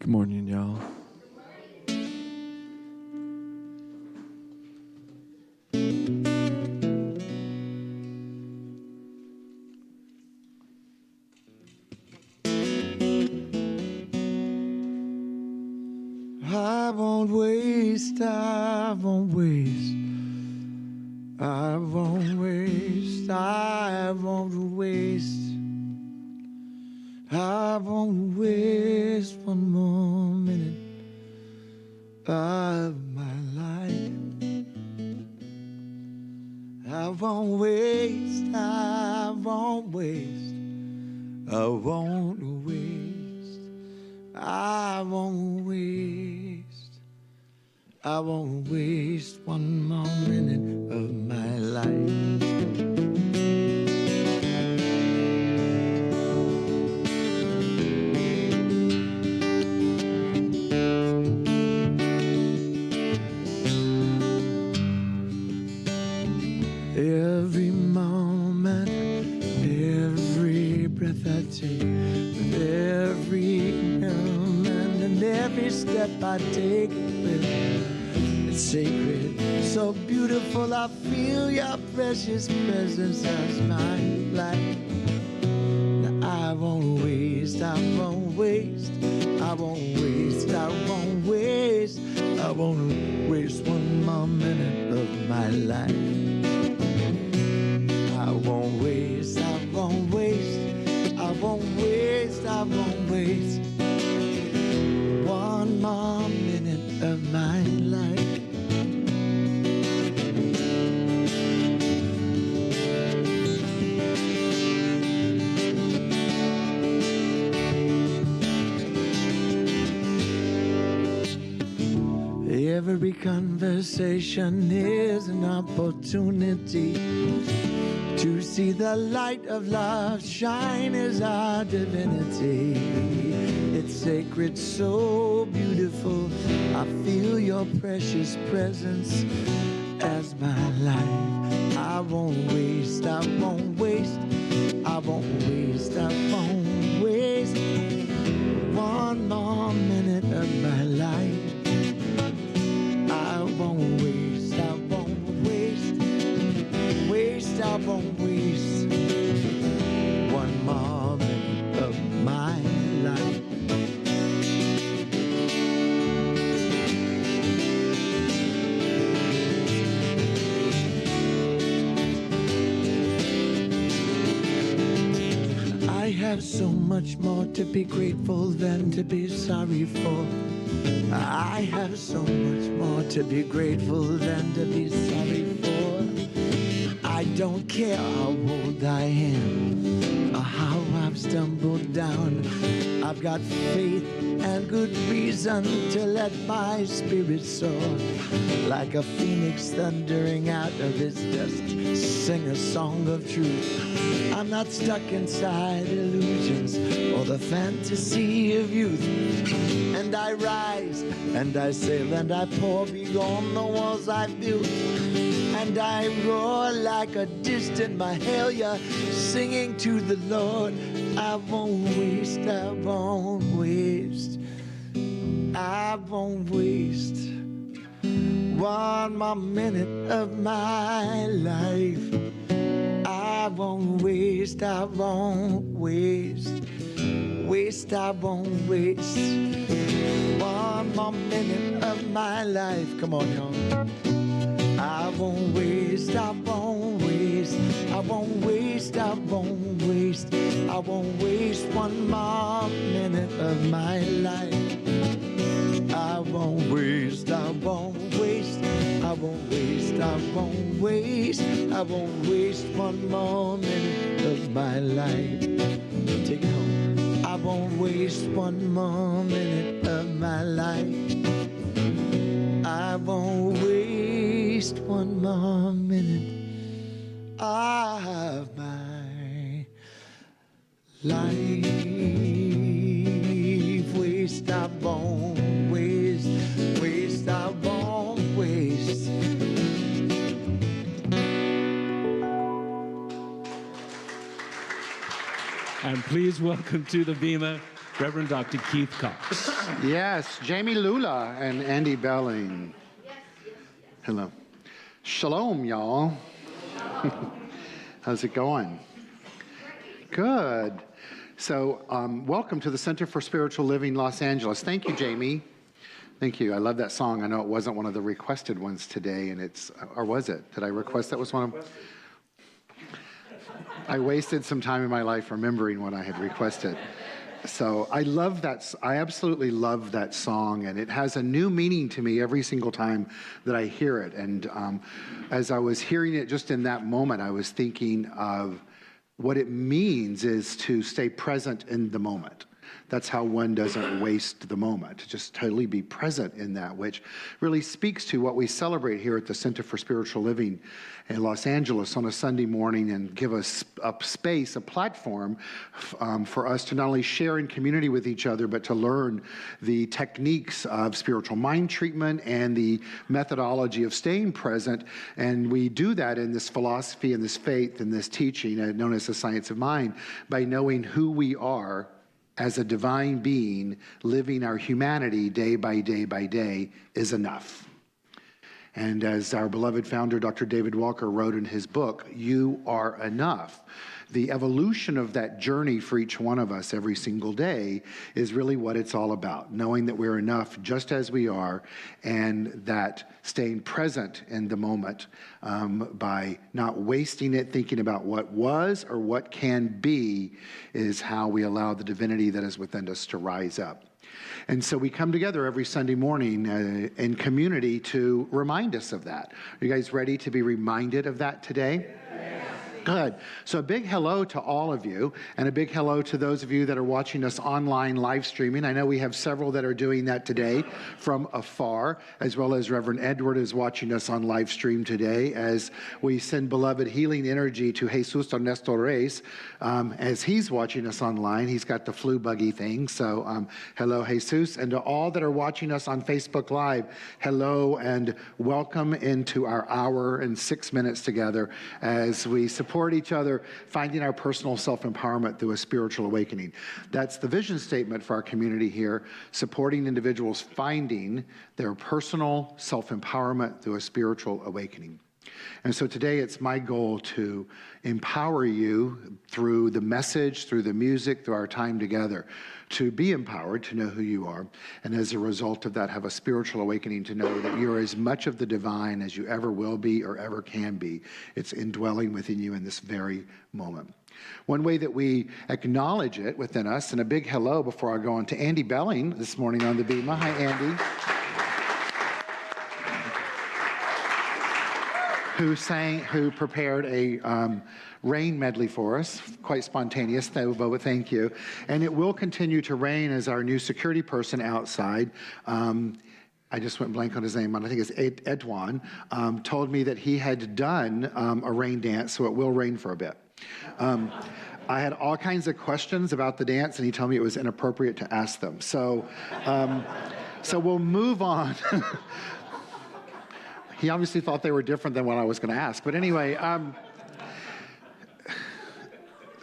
Good morning, y'all. I won't waste, I won't waste, I won't waste, I won't waste, I won't waste one more minute of my life. I won't waste, I won't waste, I won't waste, I won't waste, I won't waste one more minute of my life. Every moment, every breath I take, with every moment and every step I take, it's sacred, so beautiful. I feel your precious presence as my life. Now I won't waste, I won't waste, I won't waste, I won't waste, I won't waste one more minute of my life. I won't waste, I won't waste, I won't waste, I won't waste one more minute of my life. Every conversation is an opportunity to see the light of love shine as our divinity. It's sacred, so beautiful. I feel your precious presence as my life. I won't waste, I won't waste, I won't waste, I won't waste one more minute of my life. I won't waste, I won't waste, I won't waste one more minute of my life. I have so much more to be grateful than to be sorry for. I have so much more to be grateful than to be sorry for. I don't care how old I am or how I've stumbled down. I've got faith and good reason to let my spirit soar. Like a phoenix thundering out of its dust, sing a song of truth. I'm not stuck inside illusions or the fantasy of youth. And I rise, and I sail, and I pour beyond the walls I've built. And I roar like a distant Mahalia, singing to the Lord. I won't waste, I won't waste, I won't waste one more minute of my life. I won't waste, I won't waste, I won't waste one more minute of my life. Come on, y'all. I won't waste, I won't waste, I won't waste, I won't waste, I won't waste one more minute of my life. I won't waste, I won't waste, I won't waste, I won't waste, I won't waste one more minute of my life. Take it home. I won't waste one more minute of my life. I won't waste one more minute of my life. Waste, I won't waste, I won't waste. And please welcome to the Beamer, Reverend Dr. Keith Cox. Yes, Jami Lula and Andy Belling. Hello. Shalom, y'all. How's it going? Good. So, welcome to the Center for Spiritual Living, Los Angeles. Thank you, Jamie. Thank you. I love that song. I know it wasn't one of the requested ones today, and or was it? Did I request that was one of? I wasted some time in my life remembering what I had requested. So I love that. I absolutely love that song, and it has a new meaning to me every single time that I hear it. And as I was hearing it just in that moment, I was thinking of what it means is to stay present in the moment. That's how one doesn't waste the moment, to just totally be present in that, which really speaks to what we celebrate here at the Center for Spiritual Living in Los Angeles on a Sunday morning, and give us a space, a platform for us to not only share in community with each other, but to learn the techniques of spiritual mind treatment and the methodology of staying present. And we do that in this philosophy and this faith and this teaching known as the science of mind, by knowing who we are as a divine being, living our humanity day by day by day is enough. And as our beloved founder, Dr. David Walker, wrote in his book, "You Are Enough," the evolution of that journey for each one of us every single day is really what it's all about, knowing that we're enough just as we are, and that staying present in the moment by not wasting it thinking about what was or what can be is how we allow the divinity that is within us to rise up. And so we come together every Sunday morning in community to remind us of that. Are you guys ready to be reminded of that today? Good. So a big hello to all of you, and a big hello to those of you that are watching us online live streaming. I know we have several that are doing that today from afar, as well as Reverend Edward is watching us on live stream today, as we send beloved healing energy to Jesus Ernesto Reyes as he's watching us online. He's got the flu buggy thing, so hello, Jesus. And to all that are watching us on Facebook Live, hello and welcome into our hour and 6 minutes together as we support each other, finding our personal self-empowerment through a spiritual awakening. That's the vision statement for our community here, supporting individuals finding their personal self-empowerment through a spiritual awakening. And so today it's my goal to empower you through the message, through the music, through our time together, to be empowered, to know who you are, and as a result of that, have a spiritual awakening to know that you're as much of the divine as you ever will be or ever can be. It's indwelling within you in this very moment. One way that we acknowledge it within us, and a big hello before I go on to Andy Belling this morning on the Bema. Hi, Andy. Who prepared a rain medley for us, quite spontaneous, but thank you. And it will continue to rain as our new security person outside, I just went blank on his name, I think it's Edwan, told me that he had done a rain dance, so it will rain for a bit. I had all kinds of questions about the dance, and he told me it was inappropriate to ask them. So we'll move on. He obviously thought they were different than what I was going to ask. But anyway,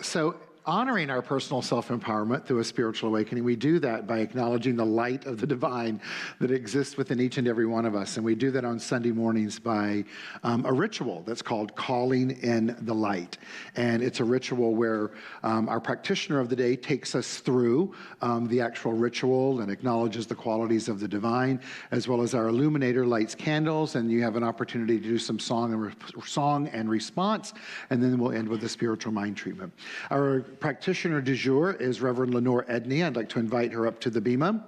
so honoring our personal self-empowerment through a spiritual awakening, we do that by acknowledging the light of the divine that exists within each and every one of us. And we do that on Sunday mornings by a ritual that's called Calling in the Light. And it's a ritual where our practitioner of the day takes us through the actual ritual and acknowledges the qualities of the divine, as well as our illuminator lights candles, and you have an opportunity to do some song and response, and then we'll end with the spiritual mind treatment. Our practitioner du jour is Reverend Lenore Edney. I'd like to invite her up to the bema.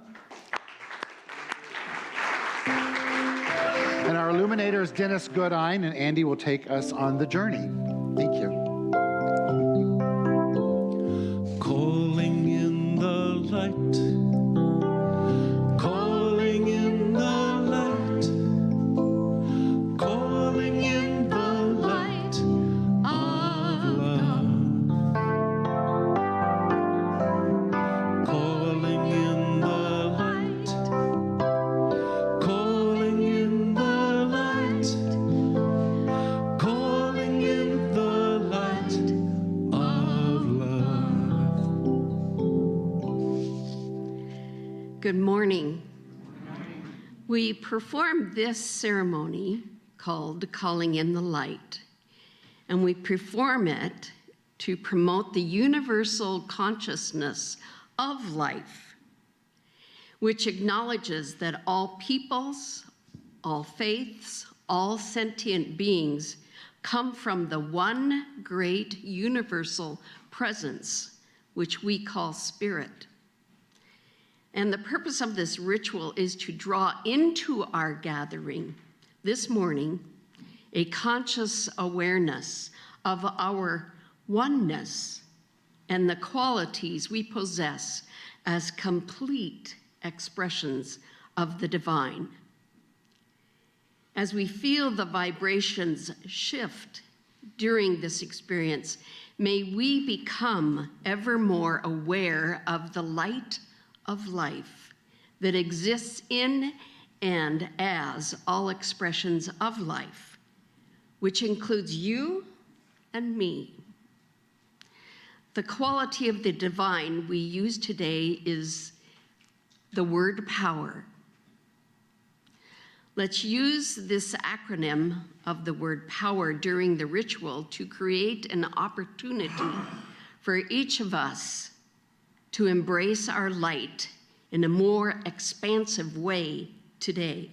And our illuminator is Dennis Goodine, and Andy will take us on the journey. Thank you. Calling in the light. Calling in the light. Calling in the light of love. Calling in the light. Calling in the light. Calling in the light. Good morning. We perform this ceremony called Calling in the Light, and we perform it to promote the universal consciousness of life, which acknowledges that all peoples, all faiths, all sentient beings come from the one great universal presence, which we call spirit. And the purpose of this ritual is to draw into our gathering this morning a conscious awareness of our oneness and the qualities we possess as complete expressions of the divine. As we feel the vibrations shift during this experience, may we become ever more aware of the light of life that exists in and as all expressions of life, which includes you and me. The quality of the divine we use today is the word power. Let's use this acronym of the word power during the ritual to create an opportunity for each of us to embrace our light in a more expansive way today.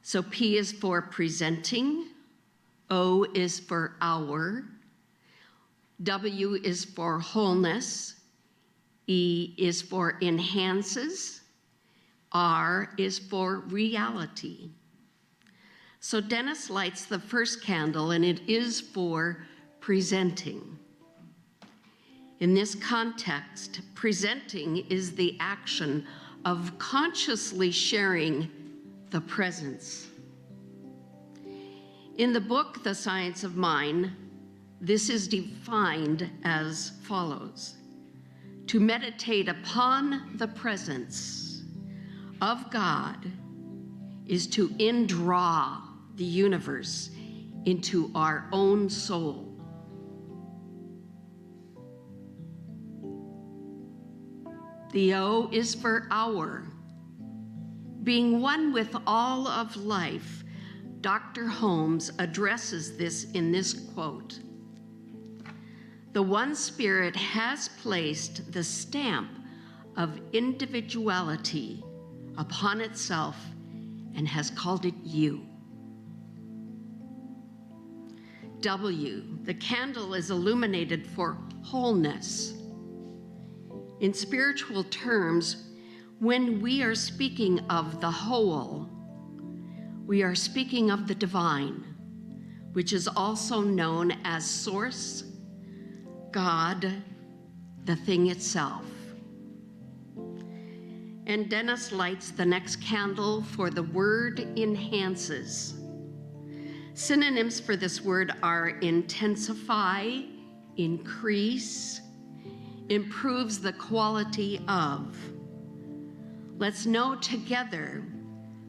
So P is for presenting, O is for our, W is for wholeness, E is for enhances, R is for reality. So Dennis lights the first candle, and it is for presenting. In this context, presenting is the action of consciously sharing the presence. In the book, The Science of Mind, this is defined as follows: to meditate upon the presence of God is to indraw the universe into our own soul. The O is for our. Being one with all of life, Dr. Holmes addresses this in this quote: "The one spirit has placed the stamp of individuality upon itself and has called it you." W, the candle is illuminated for wholeness. In spiritual terms, when we are speaking of the whole, we are speaking of the divine, which is also known as Source, God, the thing itself. And Dennis lights the next candle for the word enhances. Synonyms for this word are intensify, increase, improves the quality of. Let's know together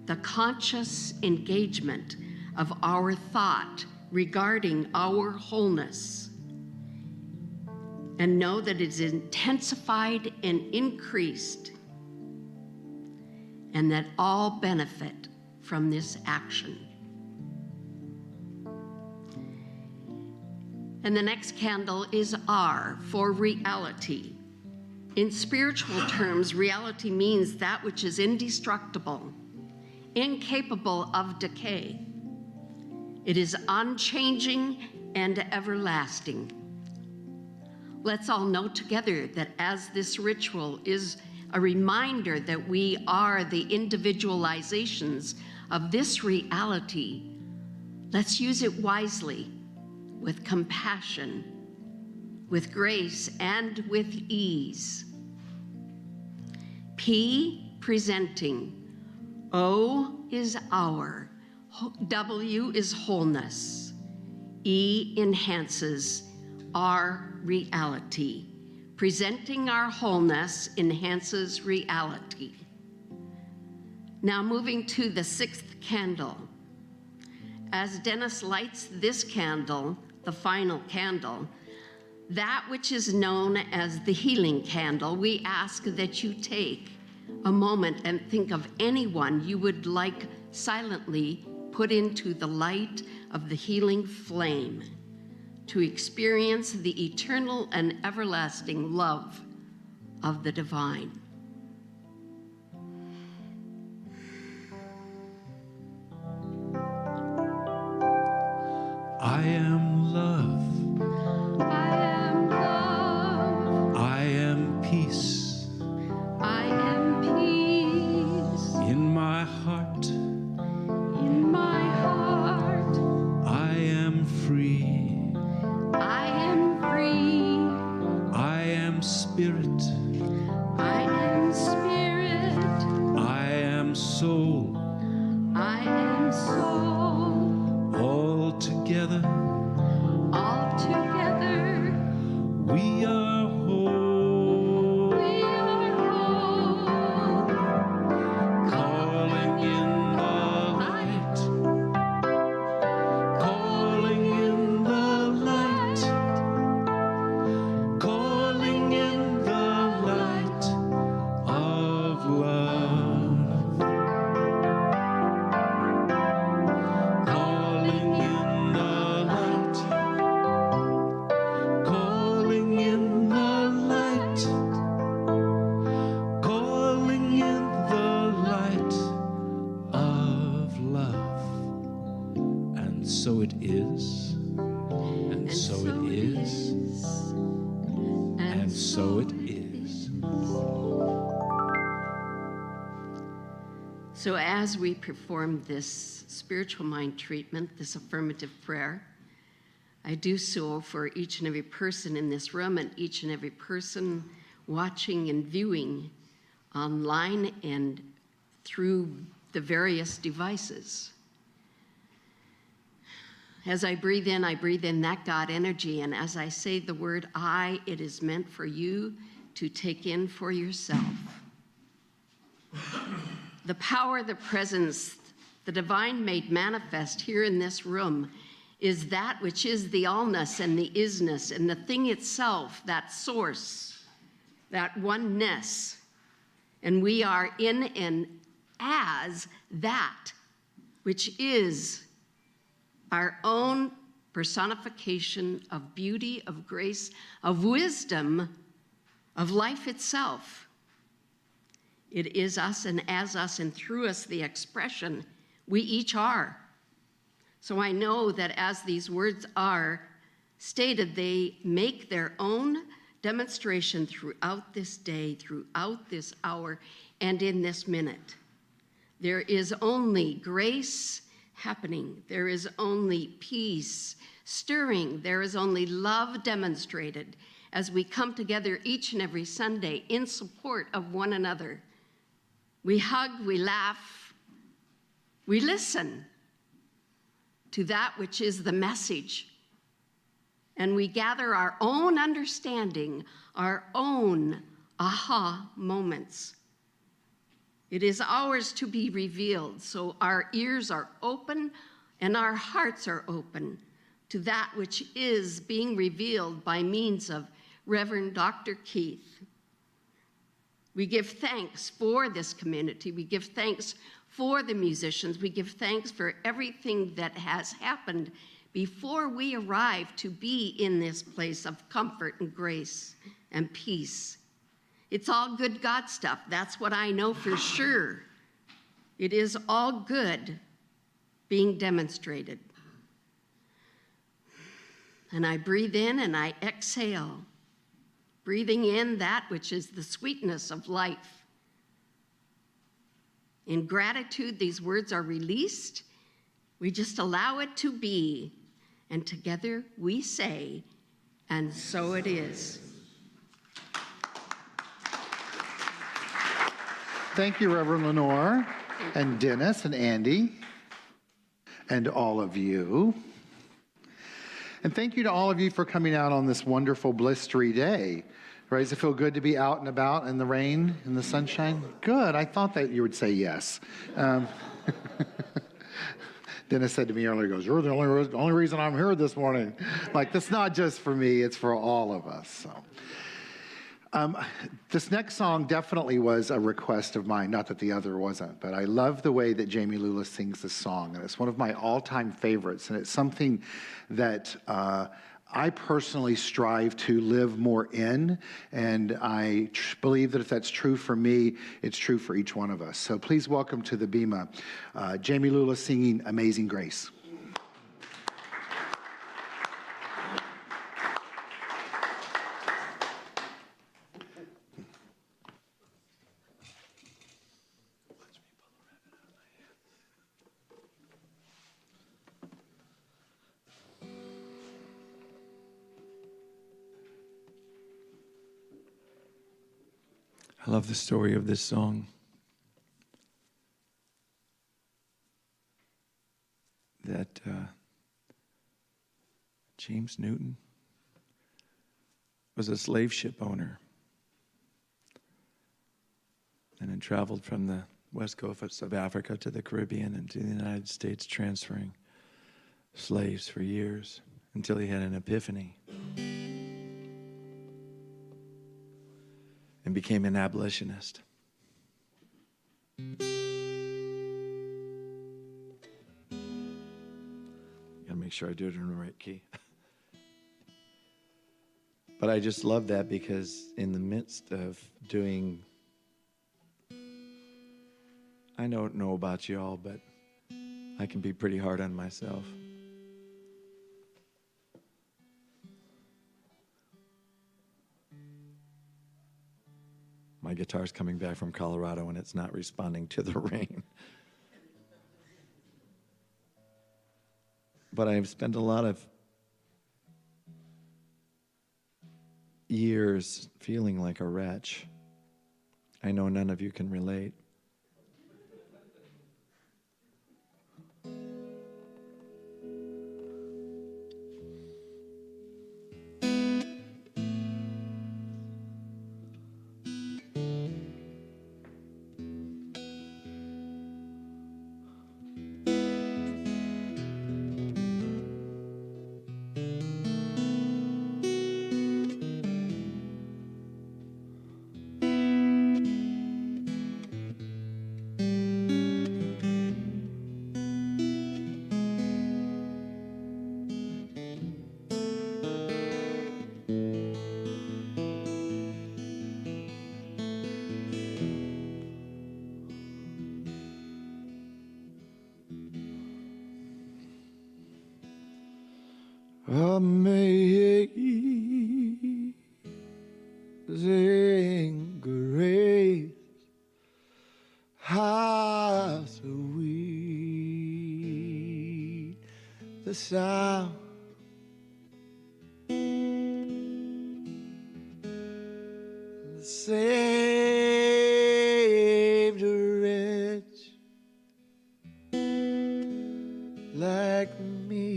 the conscious engagement of our thought regarding our wholeness, and know that it is intensified and increased, and that all benefit from this action. And the next candle is R, for reality. In spiritual terms, reality means that which is indestructible, incapable of decay. It is unchanging and everlasting. Let's all know together that as this ritual is a reminder that we are the individualizations of this reality, let's use it wisely, with compassion, with grace, and with ease. P, presenting. O is our. W is wholeness. E enhances. R, reality. Presenting our wholeness enhances reality. Now moving to the sixth candle. As Dennis lights this candle, the final candle, that which is known as the healing candle, we ask that you take a moment and think of anyone you would like silently put into the light of the healing flame to experience the eternal and everlasting love of the divine. I am love. I am love. I am peace. I am peace. In my heart, In my heart, I am free. I am free. I am spirit. I am spirit. I am soul. I am soul. All together, All together, we are whole. we are whole. Calling in the light. Calling in the light. Calling in the light of love. Calling in the light. Calling in the light. Calling in the light of love. And so it is. And so it is. And so it is. So as we perform this spiritual mind treatment, this affirmative prayer, I do so for each and every person in this room and each and every person watching and viewing online and through the various devices. As I breathe in that God energy, and as I say the word I, it is meant for you to take in for yourself. The power, the presence, the divine made manifest here in this room is that which is the allness and the isness and the thing itself, that source, that oneness. And we are in and as that which is our own personification of beauty, of grace, of wisdom, of life itself. It is us and as us and through us the expression we each are. So I know that as these words are stated, they make their own demonstration throughout this day, throughout this hour, and in this minute. There is only grace happening. There is only peace stirring. There is only love demonstrated as we come together each and every Sunday in support of one another. We hug, we laugh, we listen to that which is the message. And we gather our own understanding, our own aha moments. It is ours to be revealed, so our ears are open and our hearts are open to that which is being revealed by means of Reverend Dr. Keith. We give thanks for this community. We give thanks for the musicians. We give thanks for everything that has happened before we arrive to be in this place of comfort and grace and peace. It's all good God stuff. That's what I know for sure. It is all good being demonstrated. And I breathe in and I exhale, breathing in that which is the sweetness of life. In gratitude, these words are released. We just allow it to be. And together we say, and so it is. Thank you, Reverend Lenore, and Dennis, and Andy, and all of you. And thank you to all of you for coming out on this wonderful, blistery day. Right? Does it feel good to be out and about in the rain, in the sunshine? Good. I thought that you would say yes. Dennis said to me earlier, he goes, "You're the only reason I'm here this morning." Like, that's not just for me, it's for all of us. So. This next song definitely was a request of mine, not that the other wasn't, but I love the way that Jami Lula sings this song, and it's one of my all-time favorites, and it's something that I personally strive to live more in, and I believe that if that's true for me, it's true for each one of us. So please welcome to the Bema, Jami Lula singing Amazing Grace. I love the story of this song. That James Newton was a slave ship owner and had traveled from the west coast of Africa to the Caribbean and to the United States, transferring slaves for years until he had an epiphany and became an abolitionist. Gotta make sure I do it in the right key. But I just love that because in the midst of doing, I don't know about y'all, but I can be pretty hard on myself. My guitar's coming back from Colorado and it's not responding to the rain. But I've spent a lot of years feeling like a wretch. I know none of you can relate. Amazing grace, how sweet the sound that saved a wretch like me.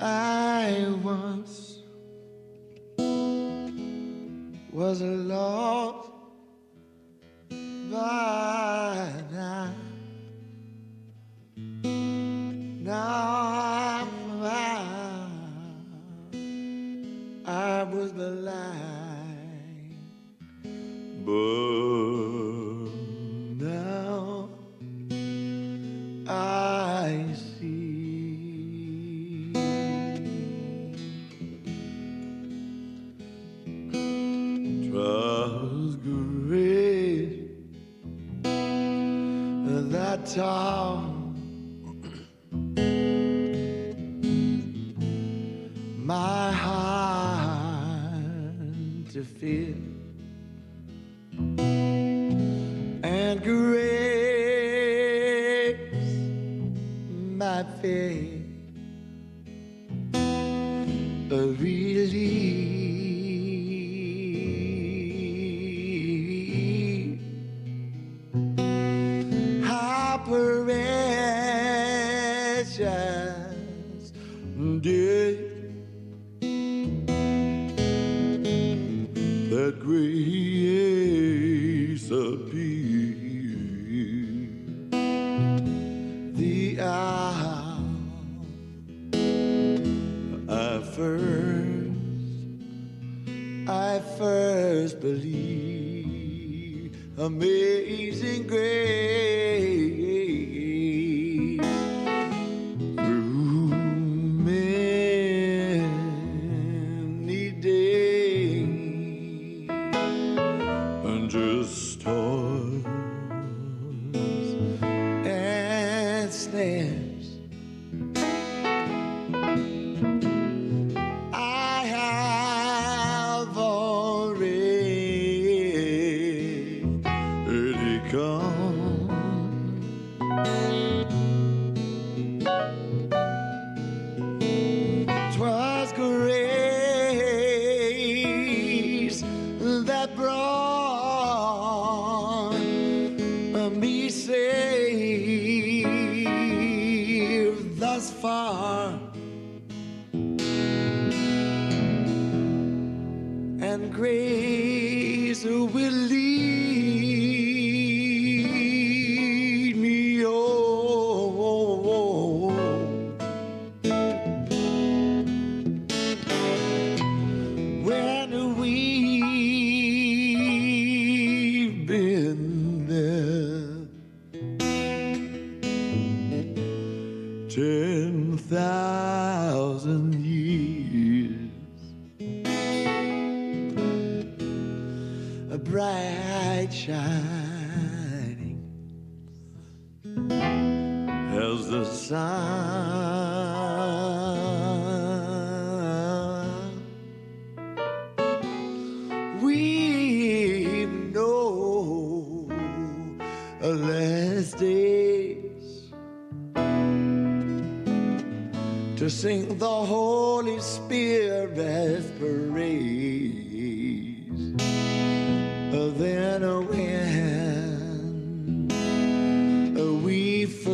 I once was lost, but now I'm found. I was blind, but now I see. Twas grace that taught my heart to fear, and grace my faith a relief. How precious did that grace first believed. Amazing grace, through many days, and just toils and snares, I have already come. 'Twas grace that brought me safe thus far, and grace will lead me home. When we've been there 10,000 years, a bright shining as the sun. We know less days to sing the Holy Spirit's praise. Then when we first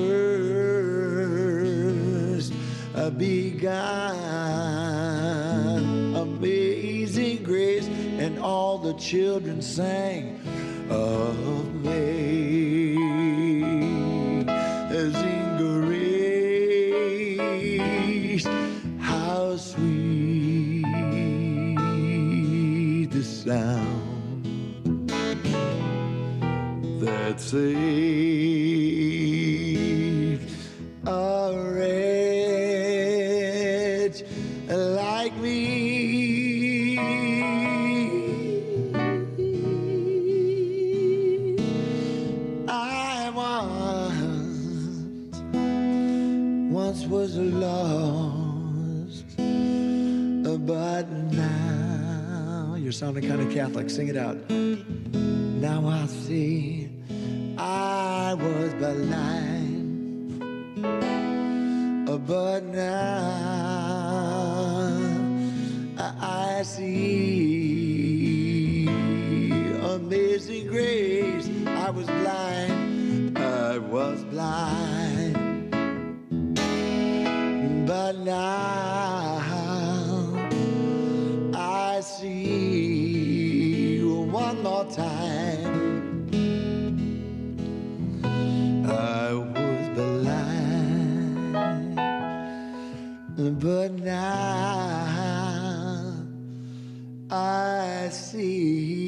began, amazing grace, and all the children sang amazing grace, how sweet the sound that saved a wretch like me. I once was lost, but now you're sounding kind of Catholic. Sing it out. Now I see I was blind, but now I see. Amazing grace. I was blind, but now I see. One more time. I was blind, but now I see.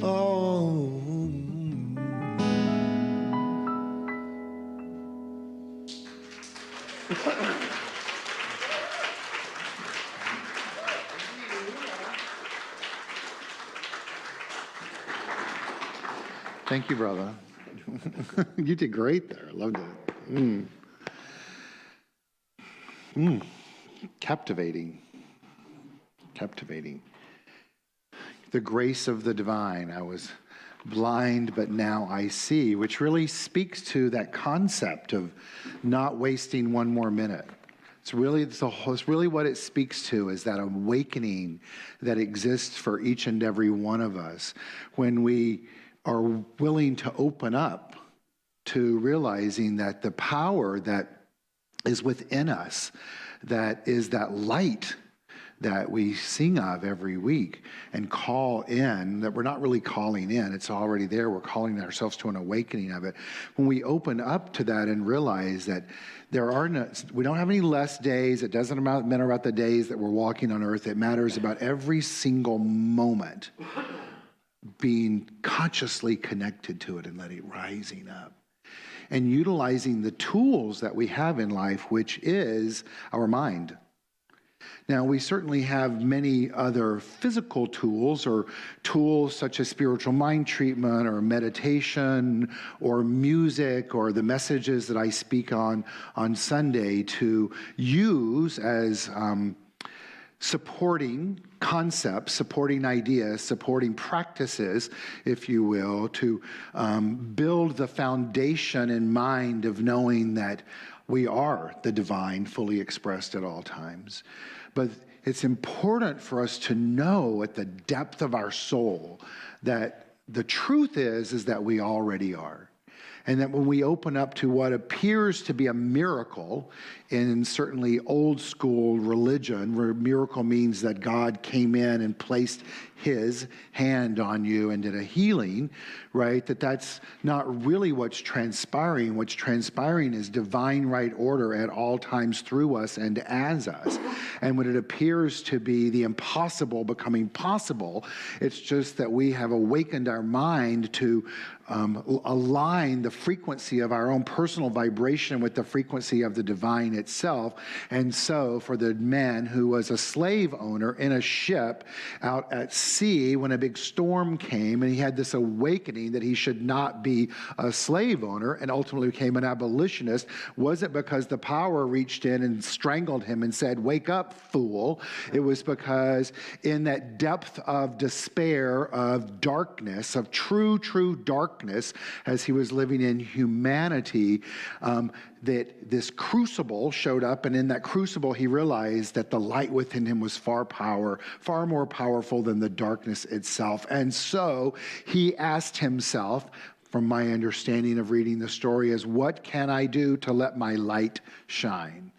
Oh. Thank you, brother. You did great there. I loved it. Captivating. Captivating. The grace of the divine. I was blind, but now I see, which really speaks to that concept of not wasting one more minute. It's really what it speaks to, is that awakening that exists for each and every one of us when we are willing to open up to realizing that the power that is within us, that is that light that we sing of every week and call in, that we're not really calling in, it's already there, we're calling ourselves to an awakening of it. When we open up to that and realize that we don't have any less days, it doesn't matter about the days that we're walking on earth, it matters about every single moment being consciously connected to it and letting it rising up. And utilizing the tools that we have in life, which is our mind. Now, we certainly have many other physical tools, or tools such as spiritual mind treatment or meditation or music or the messages that I speak on Sunday to use as supporting concepts, supporting ideas, supporting practices, if you will, to build the foundation and mind of knowing that we are the divine fully expressed at all times. But it's important for us to know at the depth of our soul that the truth is that we already are. And that when we open up to what appears to be a miracle in certainly old school religion, where miracle means that God came in and placed his hand on you and did a healing, right? That's not really what's transpiring. What's transpiring is divine right order at all times through us and as us. And when it appears to be the impossible becoming possible, it's just that we have awakened our mind to align the frequency of our own personal vibration with the frequency of the divine itself. And so for the man who was a slave owner in a ship out at sea when a big storm came, and he had this awakening that he should not be a slave owner and ultimately became an abolitionist, wasn't because the power reached in and strangled him and said, "Wake up, fool." It was because in that depth of despair, of darkness, of true darkness, as he was living in humanity, that this crucible showed up, and in that crucible he realized that the light within him was far more powerful than the darkness itself. And so he asked himself, from my understanding of reading the story, is what can I do to let my light shine?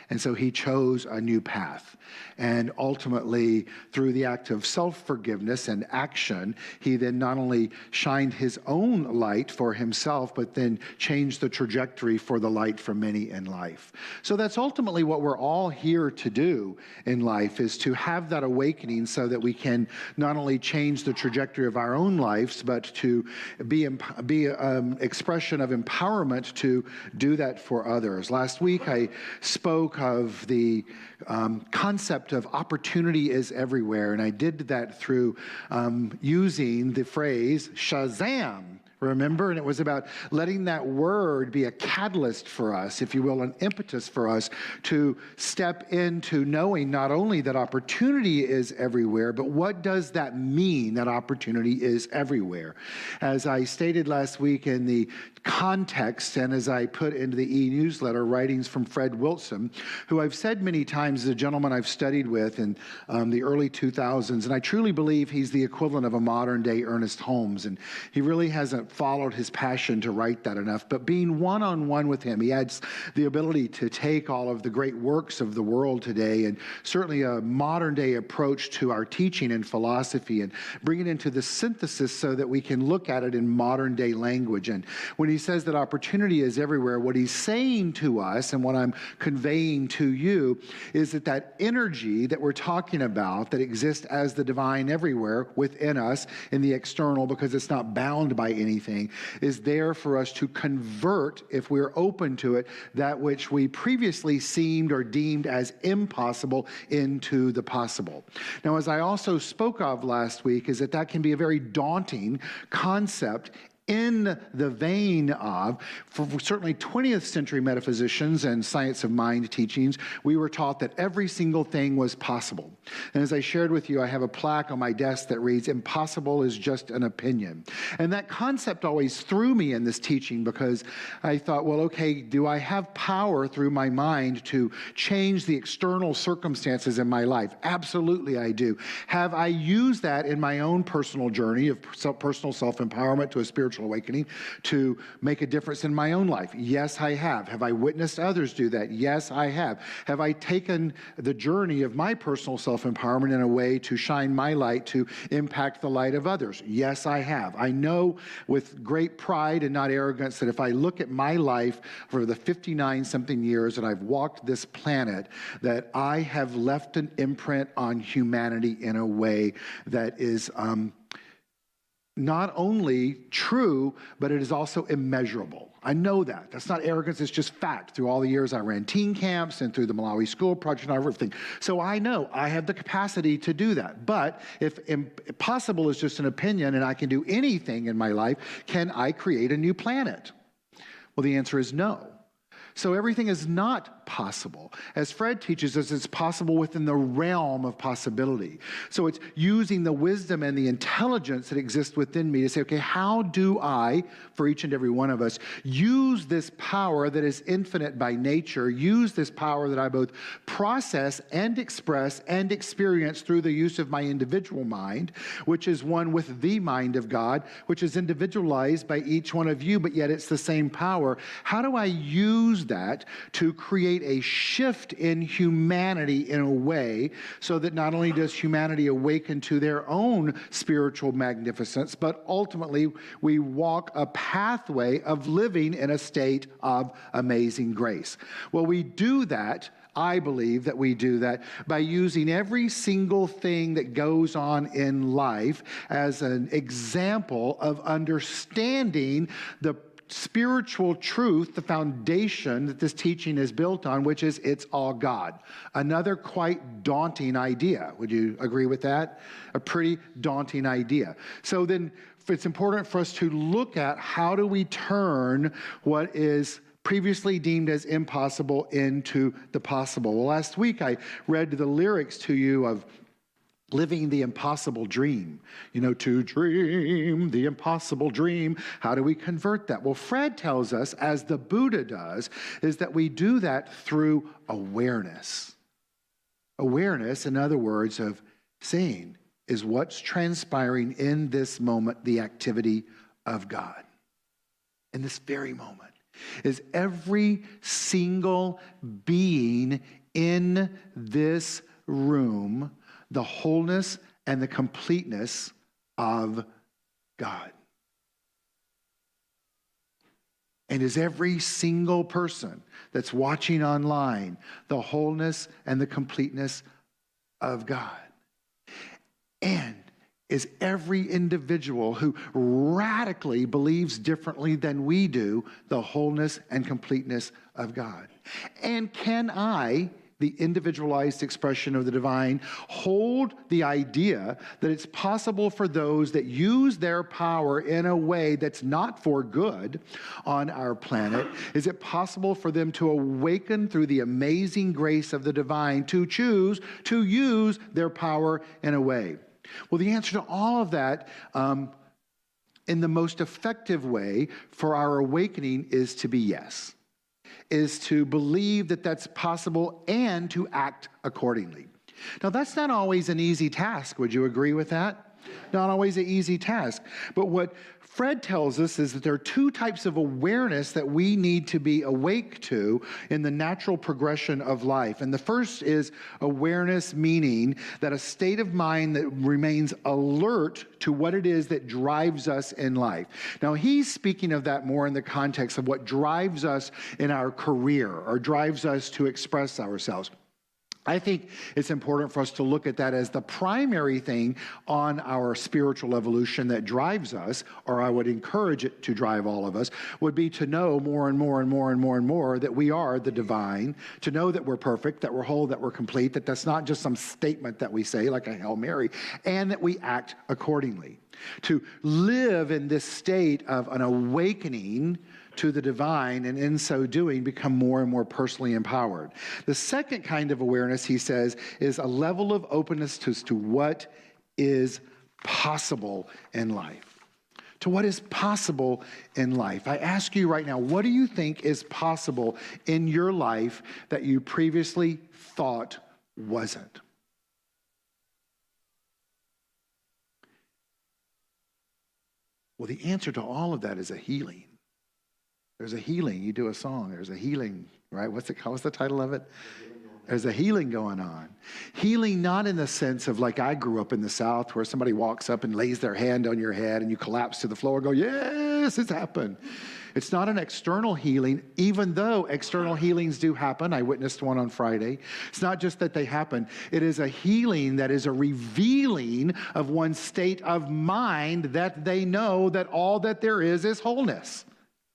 And so he chose a new path. And ultimately, through the act of self-forgiveness and action, he then not only shined his own light for himself, but then changed the trajectory for the light for many in life. So that's ultimately what we're all here to do in life, is to have that awakening so that we can not only change the trajectory of our own lives, but to be an expression of empowerment to do that for others. Last week, I spoke of the concept of opportunity is everywhere, and I did that through using the phrase Shazam. Remember? And it was about letting that word be a catalyst for us, if you will, an impetus for us to step into knowing not only that opportunity is everywhere, but what does that mean, that opportunity is everywhere? As I stated last week in the context, and as I put into the e-newsletter, writings from Fred Wilson, who I've said many times is a gentleman I've studied with in the early 2000s, and I truly believe he's the equivalent of a modern-day Ernest Holmes, and he really hasn't followed his passion to write that enough. But being one-on-one with him, he has the ability to take all of the great works of the world today, and certainly a modern-day approach to our teaching and philosophy, and bring it into the synthesis so that we can look at it in modern-day language. And when he says that opportunity is everywhere, what he's saying to us, and what I'm conveying to you, is that that energy that we're talking about that exists as the divine everywhere within us in the external, because it's not bound by anything, is there for us to convert, if we're open to it, that which we previously seemed or deemed as impossible into the possible. Now, as I also spoke of last week, is that can be a very daunting concept in the vein of, for certainly 20th century metaphysicians and science of mind teachings, we were taught that every single thing was possible. And as I shared with you, I have a plaque on my desk that reads, "Impossible is just an opinion." And that concept always threw me in this teaching, because I thought, well, okay, do I have power through my mind to change the external circumstances in my life? Absolutely I do. Have I used that in my own personal journey of personal self-empowerment to a spiritual spiritual awakening to make a difference in my own life? Yes, I have. Have I witnessed others do that? Yes, I have. Have I taken the journey of my personal self-empowerment in a way to shine my light to impact the light of others? Yes, I have. I know with great pride and not arrogance that if I look at my life for the 59-something years that I've walked this planet, that I have left an imprint on humanity in a way that is not only true, but it is also immeasurable. I know that. That's not arrogance, it's just fact. Through all the years I ran teen camps and through the Malawi School Project and everything. So I know I have the capacity to do that. But if impossible is just an opinion and I can do anything in my life, can I create a new planet? Well, the answer is no. So everything is not possible. As Fred teaches us, it's possible within the realm of possibility. So it's using the wisdom and the intelligence that exists within me to say, okay, how do I, for each and every one of us, use this power that is infinite by nature, use this power that I both process and express and experience through the use of my individual mind, which is one with the mind of God, which is individualized by each one of you, but yet it's the same power. How do I use that to create a shift in humanity in a way so that not only does humanity awaken to their own spiritual magnificence, but ultimately we walk a pathway of living in a state of amazing grace? Well, we do that, I believe that we do that by using every single thing that goes on in life as an example of understanding the spiritual truth, the foundation that this teaching is built on, which is it's all God. Another quite daunting idea. Would you agree with that? A pretty daunting idea. So then it's important for us to look at how do we turn what is previously deemed as impossible into the possible. Well, last week I read the lyrics to you of Living the Impossible Dream. You know, to dream the impossible dream. How do we convert that? Well, Fred tells us, as the Buddha does, is that we do that through awareness. Awareness, in other words, of saying, is what's transpiring in this moment the activity of God? In this very moment. Is every single being in this room the wholeness and the completeness of God? And is every single person that's watching online the wholeness and the completeness of God? And is every individual who radically believes differently than we do the wholeness and completeness of God? And can I, the individualized expression of the divine, hold the idea that it's possible for those that use their power in a way that's not for good on our planet? Is it possible for them to awaken through the amazing grace of the divine to choose to use their power in a way? Well, the answer to all of that in the most effective way for our awakening is to be yes. Is to believe that that's possible and to act accordingly. Now, that's not always an easy task. Would you agree with that? Not always an easy task. But what Fred tells us is that there are two types of awareness that we need to be awake to in the natural progression of life. And the first is awareness, meaning that a state of mind that remains alert to what it is that drives us in life. Now, he's speaking of that more in the context of what drives us in our career or drives us to express ourselves. I think it's important for us to look at that as the primary thing on our spiritual evolution that drives us, or I would encourage it to drive all of us, would be to know more and more and more and more and more that we are the divine, to know that we're perfect, that we're whole, that we're complete, that that's not just some statement that we say like a Hail Mary, and that we act accordingly. To live in this state of an awakening to the divine, and in so doing, become more and more personally empowered. The second kind of awareness, he says, is a level of openness to what is possible in life. To what is possible in life. I ask you right now, what do you think is possible in your life that you previously thought wasn't? Well, the answer to all of that is a healing. There's a healing. You do a song. There's a healing, right? What's the title of it? There's a healing going on. Healing not in the sense of like I grew up in the South where somebody walks up and lays their hand on your head and you collapse to the floor and go, yes, it's happened. It's not an external healing, even though external healings do happen. I witnessed one on Friday. It's not just that they happen. It is a healing that is a revealing of one's state of mind that they know that all that there is wholeness.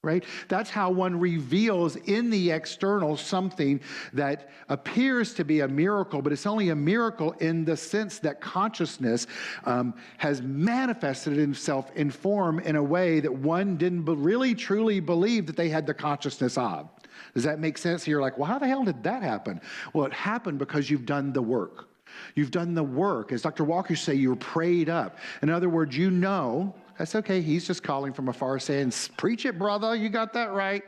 Right? That's how one reveals in the external something that appears to be a miracle, but it's only a miracle in the sense that consciousness has manifested itself in form in a way that one didn't really truly believe that they had the consciousness of. Does that make sense? You're like, well, how the hell did that happen? Well, it happened because you've done the work. You've done the work. As Dr. Walker say, you're prayed up. In other words, you know. That's okay. He's just calling from afar saying, preach it, brother. You got that right.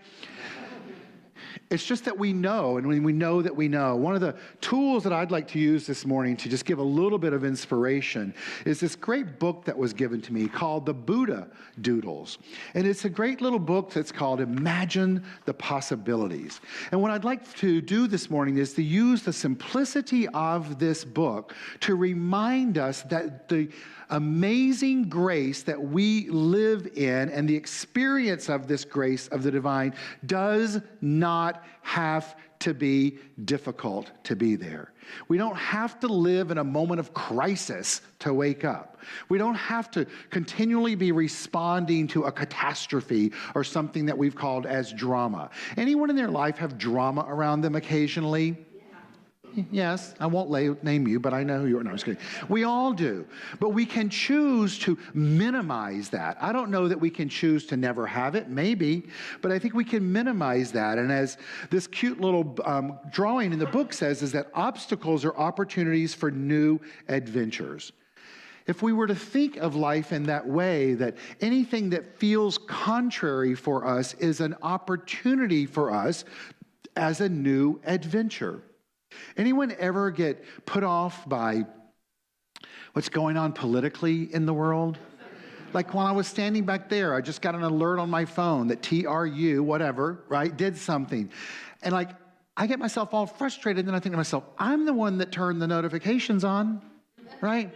It's just that we know, and when we know that we know. One of the tools that I'd like to use this morning to just give a little bit of inspiration is this great book that was given to me called The Buddha Doodles. And it's a great little book that's called Imagine the Possibilities. And what I'd like to do this morning is to use the simplicity of this book to remind us that the amazing grace that we live in and the experience of this grace of the divine does not have to be difficult to be there. We don't have to live in a moment of crisis to wake up. We don't have to continually be responding to a catastrophe or something that we've called as drama. Anyone in their life have drama around them occasionally? Yes, I won't name you, but I know who you are. No, I'm just kidding. We all do. But we can choose to minimize that. I don't know that we can choose to never have it, maybe, but I think we can minimize that. And as this cute little drawing in the book says, is that obstacles are opportunities for new adventures. If we were to think of life in that way, that anything that feels contrary for us is an opportunity for us as a new adventure. Anyone ever get put off by what's going on politically in the world? Like when I was standing back there, I just got an alert on my phone that TRU, whatever, right, did something. And like, I get myself all frustrated, and then I think to myself, I'm the one that turned the notifications on, right?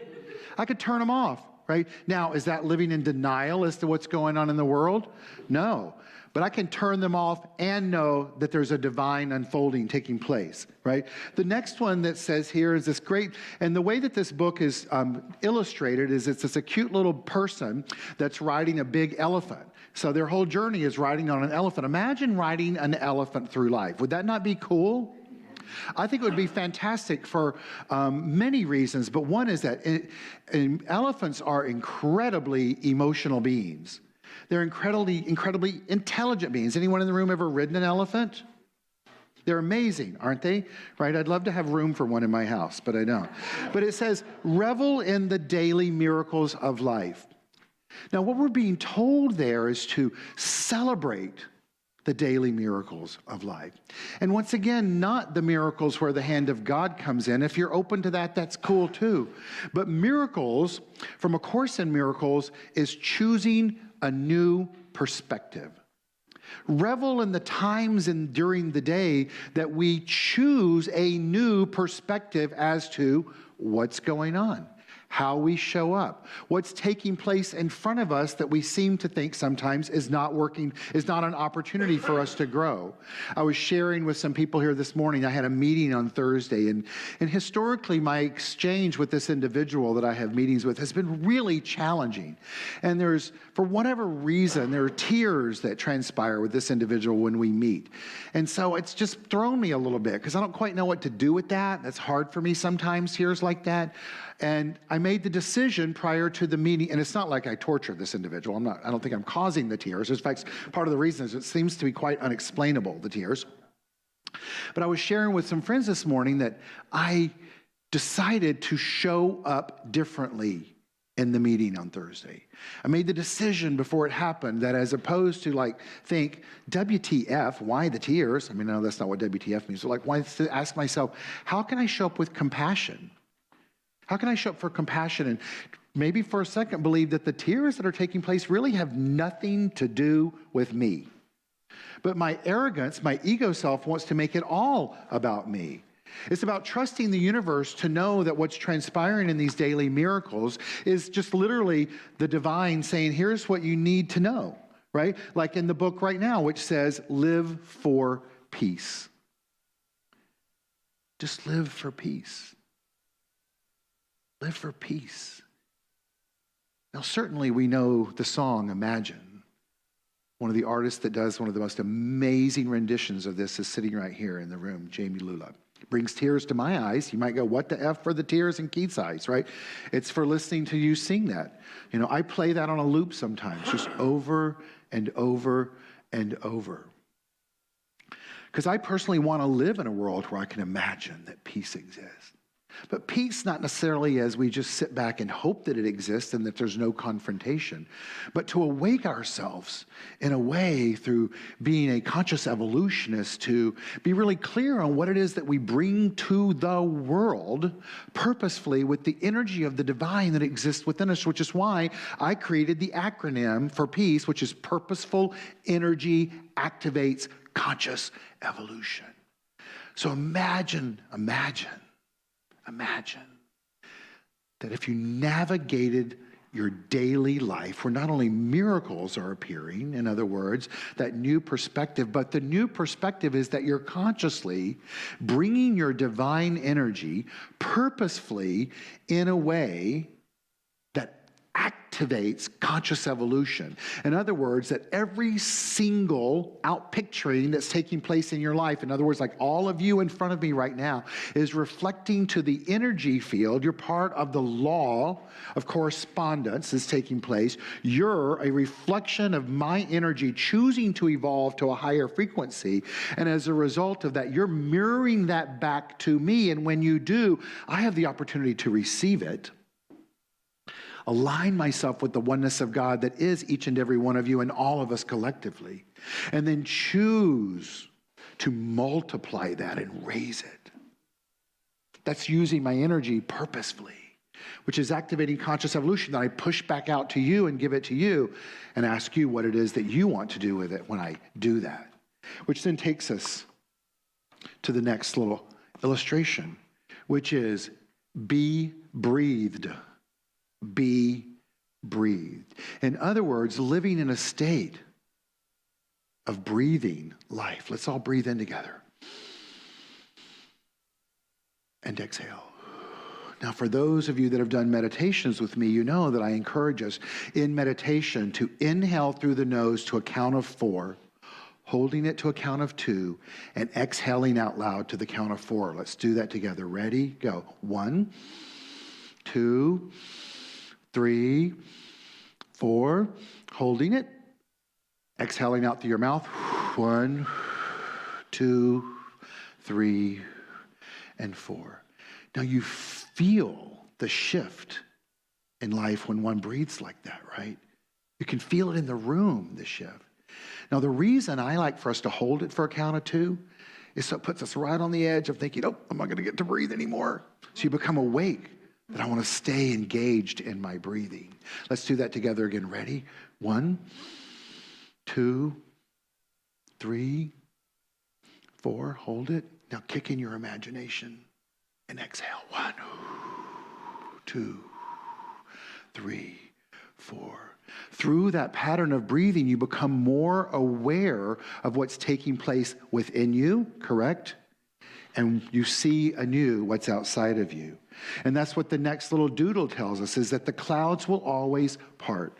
I could turn them off, right? Now, is that living in denial as to what's going on in the world? No. But I can turn them off and know that there's a divine unfolding taking place, right? The next one that says here is this great, and the way that this book is illustrated is it's a cute little person that's riding a big elephant. So their whole journey is riding on an elephant. Imagine riding an elephant through life. Would that not be cool? I think it would be fantastic for many reasons, but one is that elephants are incredibly emotional beings. They're incredibly intelligent beings. Anyone in the room ever ridden an elephant? They're amazing, aren't they? Right? I'd love to have room for one in my house, but I don't. But it says, revel in the daily miracles of life. Now, what we're being told there is to celebrate the daily miracles of life. And once again, not the miracles where the hand of God comes in. If you're open to that, that's cool too. But miracles, from A Course in Miracles, is choosing a new perspective. Revel in the times and during the day that we choose a new perspective as to what's going on, how we show up, what's taking place in front of us that we seem to think sometimes is not working, is not an opportunity for us to grow. I was sharing with some people here this morning. I had a meeting on Thursday, and historically my exchange with this individual that I have meetings with has been really challenging. And there's, for whatever reason, there are tears that transpire with this individual when we meet. And so it's just thrown me a little bit because I don't quite know what to do with that. That's hard for me sometimes, tears like that. And I made the decision prior to the meeting, and it's not like I tortured this individual. I don't think I'm causing the tears. In fact, part of the reason is it seems to be quite unexplainable, the tears. But I was sharing with some friends this morning that I decided to show up differently in the meeting on Thursday. I made the decision before it happened that as opposed to think, WTF, why the tears? I mean, no, that's not what WTF means. So why to ask myself, how can I show up with compassion? How can I show up for compassion and maybe for a second believe that the tears that are taking place really have nothing to do with me. But my arrogance, my ego self wants to make it all about me. It's about trusting the universe to know that what's transpiring in these daily miracles is just literally the divine saying, here's what you need to know, right? Like in the book right now, which says, live for peace. Just live for peace. Live for peace. Now, certainly we know the song, Imagine. One of the artists that does one of the most amazing renditions of this is sitting right here in the room, Jami Lula. It brings tears to my eyes. You might go, what the F for the tears in Keith's eyes, right? It's for listening to you sing that. You know, I play that on a loop sometimes, just over and over and over. Because I personally want to live in a world where I can imagine that peace exists. But peace not necessarily as we just sit back and hope that it exists and that there's no confrontation, but to awake ourselves in a way through being a conscious evolutionist to be really clear on what it is that we bring to the world purposefully with the energy of the divine that exists within us, which is why I created the acronym for peace, which is Purposeful Energy Activates Conscious Evolution. So imagine that if you navigated your daily life where not only miracles are appearing, in other words, that new perspective, but the new perspective is that you're consciously bringing your divine energy purposefully in a way that activates conscious evolution. In other words, that every single outpicturing that's taking place in your life, in other words, like all of you in front of me right now, is reflecting to the energy field. You're part of the law of correspondence that's taking place. You're a reflection of my energy choosing to evolve to a higher frequency. And as a result of that, you're mirroring that back to me. And when you do, I have the opportunity to receive it, align myself with the oneness of God that is each and every one of you and all of us collectively, and then choose to multiply that and raise it. That's using my energy purposefully, which is activating conscious evolution that I push back out to you and give it to you and ask you what it is that you want to do with it when I do that. Which then takes us to the next little illustration, which is be breathed. Be breathed. In other words, living in a state of breathing life. Let's all breathe in together. And exhale. Now, for those of you that have done meditations with me, you know that I encourage us in meditation to inhale through the nose to a count of 4, holding it to a count of 2, and exhaling out loud to the count of 4. Let's do that together. Ready? Go. 1, 2, 3, 4, holding it, exhaling out through your mouth. 1, 2, 3, and 4. Now you feel the shift in life when one breathes like that, right? You can feel it in the room, the shift. Now the reason I like for us to hold it for a count of 2 is so it puts us right on the edge of thinking, oh, I'm not going to get to breathe anymore. So you become awake. That I want to stay engaged in my breathing. Let's do that together again. Ready? 1, 2, 3, 4. Hold it. Now kick in your imagination and exhale. 1, 2, 3, 4. Through that pattern of breathing, you become more aware of what's taking place within you, correct? And you see anew what's outside of you. And that's what the next little doodle tells us, is that the clouds will always part.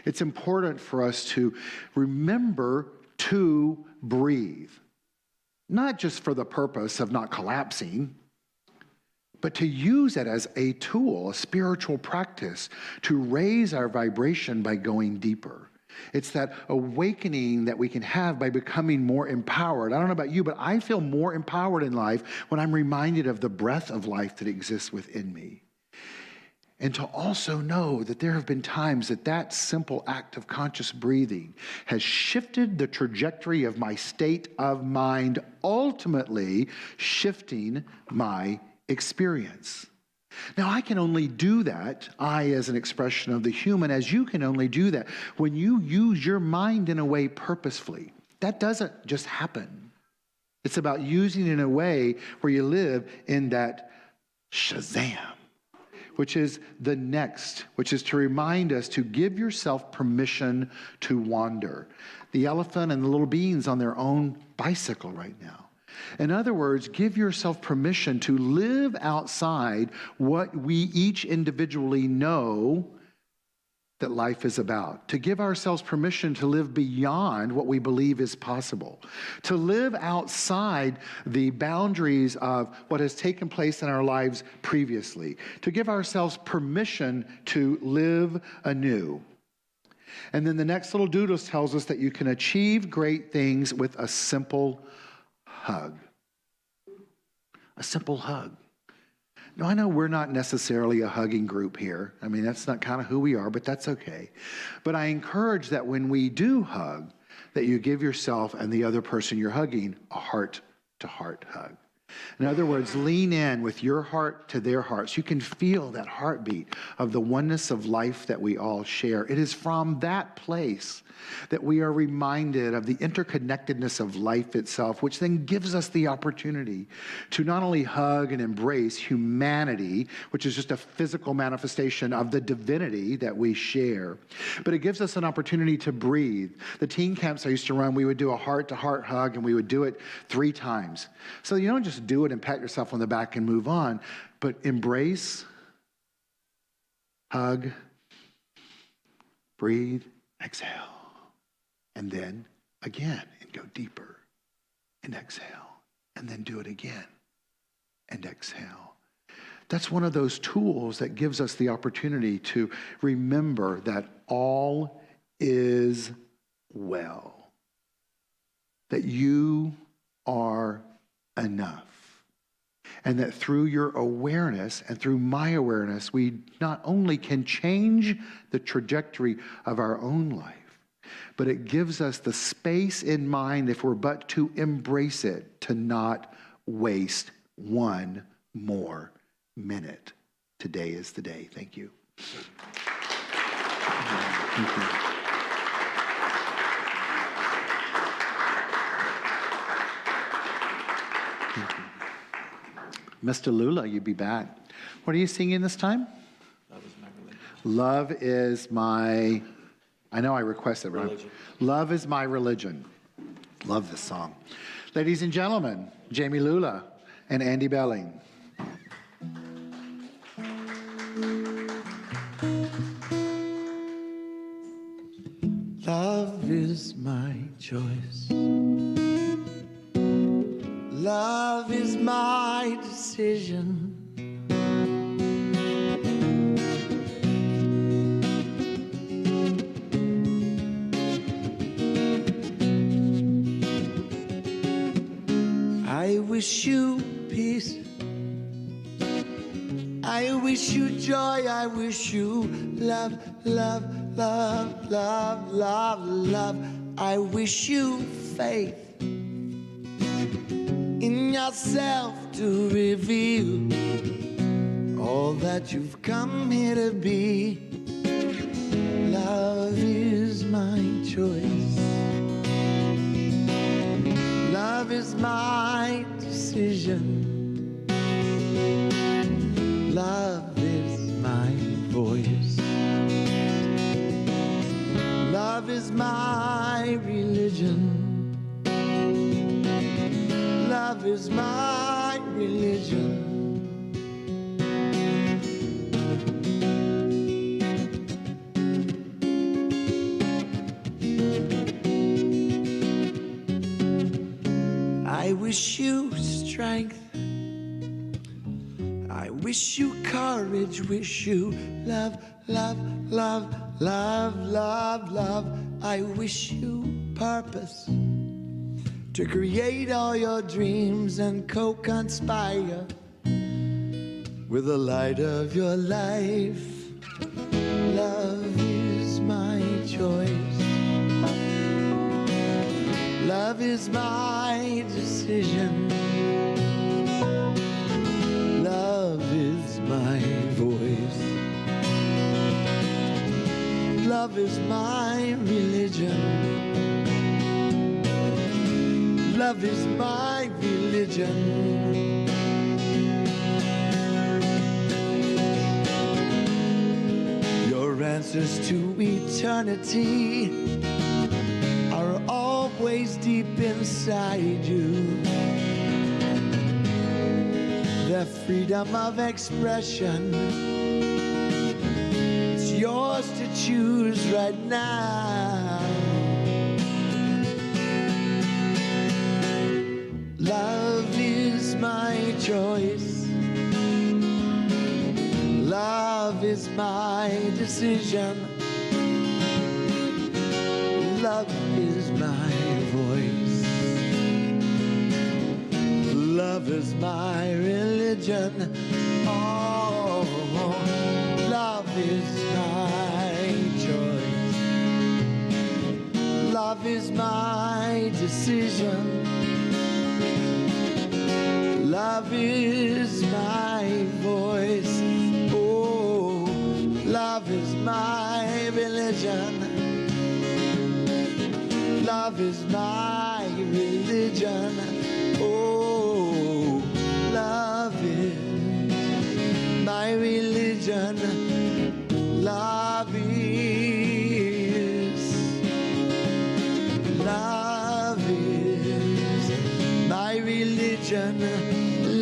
It's important for us to remember to breathe, not just for the purpose of not collapsing, but to use it as a tool, a spiritual practice to raise our vibration by going deeper. It's that awakening that we can have by becoming more empowered. I don't know about you, but I feel more empowered in life when I'm reminded of the breath of life that exists within me. And to also know that there have been times that that simple act of conscious breathing has shifted the trajectory of my state of mind, ultimately shifting my experience. Now, I can only do that, I as an expression of the human, as you can only do that when you use your mind in a way purposefully. That doesn't just happen. It's about using it in a way where you live in that Shazam, which is the next, which is to remind us to give yourself permission to wander. The elephant and the little beings on their own bicycle right now. In other words, give yourself permission to live outside what we each individually know that life is about. To give ourselves permission to live beyond what we believe is possible. To live outside the boundaries of what has taken place in our lives previously. To give ourselves permission to live anew. And then the next little doodle tells us that you can achieve great things with a simple hug. A simple hug. Now, I know we're not necessarily a hugging group here. I mean, that's not kind of who we are, but that's okay. But I encourage that when we do hug, that you give yourself and the other person you're hugging a heart-to-heart hug. In other words, lean in with your heart to their hearts. You can feel that heartbeat of the oneness of life that we all share. It is from that place that we are reminded of the interconnectedness of life itself, which then gives us the opportunity to not only hug and embrace humanity, which is just a physical manifestation of the divinity that we share, but it gives us an opportunity to breathe. The teen camps I used to run, we would do a heart-to-heart hug, and we would do it 3 times. So you don't just do it and pat yourself on the back and move on, but embrace, hug, breathe, exhale. And then again, and go deeper, and exhale, and then do it again, and exhale. That's one of those tools that gives us the opportunity to remember that all is well, that you are enough, and that through your awareness and through my awareness, we not only can change the trajectory of our own life, but it gives us the space in mind, if we're but to embrace it, to not waste one more minute. Today is the day. Thank you. Thank you. Thank you. Mr. Lula, you be back. What are you singing this time? Love is my religion. Love is my... I know I requested, right? Religion. Love is my religion. Love this song. Ladies and gentlemen, Jami Lula and Andy Belling. Love is my choice. Love is my decision. I wish you peace. I wish you joy. I wish you love, love, love, love, love, love. I wish you faith in yourself to reveal all that you've come here to be. Love is my choice. Love is my decision. Love is my voice. Love is my religion. Love is my religion. I wish you strength. I wish you courage. Wish you love, love, love, love, love, love. I wish you purpose to create all your dreams and co-conspire with the light of your life. Love is my choice. Love is my decision. Love is my is my religion. Love is my religion. Your answers to eternity are always deep inside you. The freedom of expression, it's yours to choose right now. Love is my choice. Love is my decision. Love is my voice. Love is my religion. Oh, love is my choice. Love is my decision. Love is my voice. Oh, love is my religion. Love is my religion. Oh, love is my religion. Love is my religion.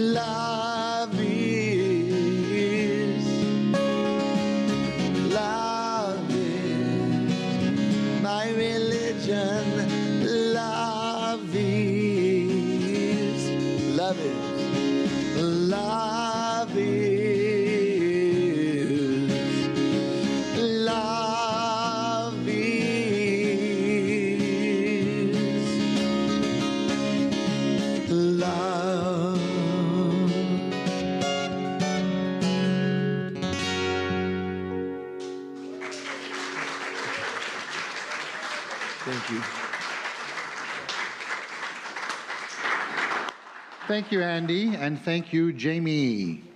Love is my religion. Love is love love. Thank you. Thank you, Andy, and thank you, Jami.